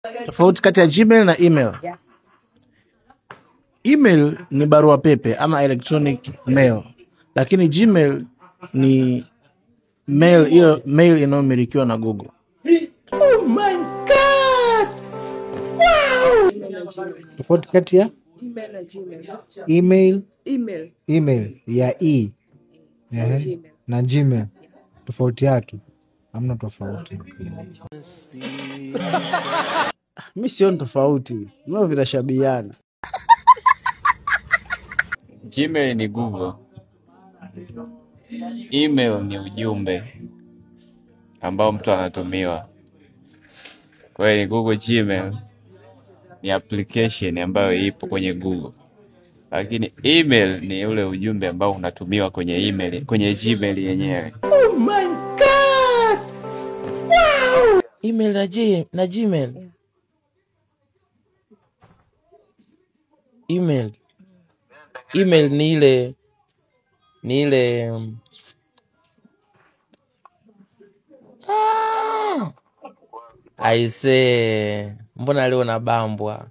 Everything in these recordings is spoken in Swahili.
Tofauti kati ya Gmail na email. Email ni barua pepe ama electronic mail, lakini Gmail ni mail inayomilikiwa na Google. Oh my God! Wow! Tofauti kati ya email na Gmail. Email ya na Gmail. Tofauti yake hamna tofauti. Mimi sio tofauti, nao vinashabihiana. Gmail ni Google. Email ni ujumbe ambao mtu anatumiwa. Kwa hiyo Google Gmail ni application ambayo ipo kwenye Google. Lakini email ni ule ujumbe ambao unatumiwa kwenye email, kwenye Gmail yenyewe. Oh my God! Wow! Email na Gmail. Email ni ile aise, mbona leo nabambwa?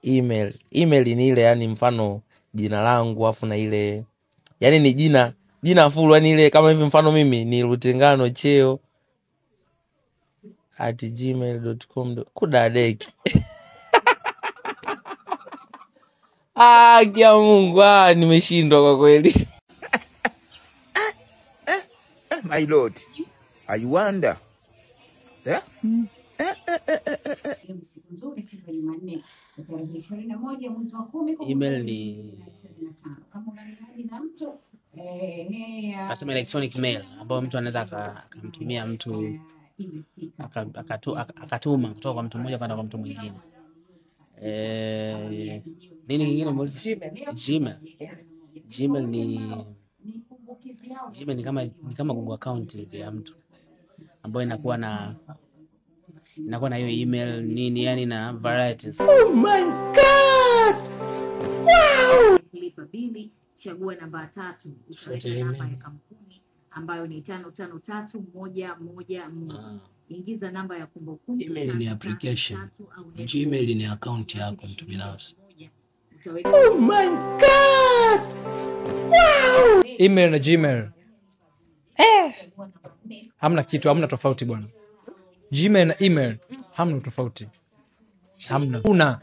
Email ni ile, yani mfano jina langu afu na ile, yani ni jina full, yani ile kama hivi mfano mimi ni Rutengano Cheo @gmail.com. Kudadeki. Kia Mungu, nimeshindwa kwa kweli. My Lord, I wonder. Email ni nasema electronic mail ambayo mtu anaweza akamtumia mtu akatuma kutoka kwa mtu mmoja kwenda kwa mtu mwingine. Nini kingine mwezi? Gmail ni kama Google account ya mtu ambayo inakuwa na hiyo email nini, yani na varieties. Oh my God! Wow! Lipa bili, chagua namba 3, utaweka namba ya kampuni ambayo ni 553111. Ingiza namba ya kumbukumbu. Email ni application. Gmail ni account yako mtu binafsi. Oh my God! Wow! Email na Gmail. Hamna tofauti bwana. Gmail na email hamna tofauti. Hamna.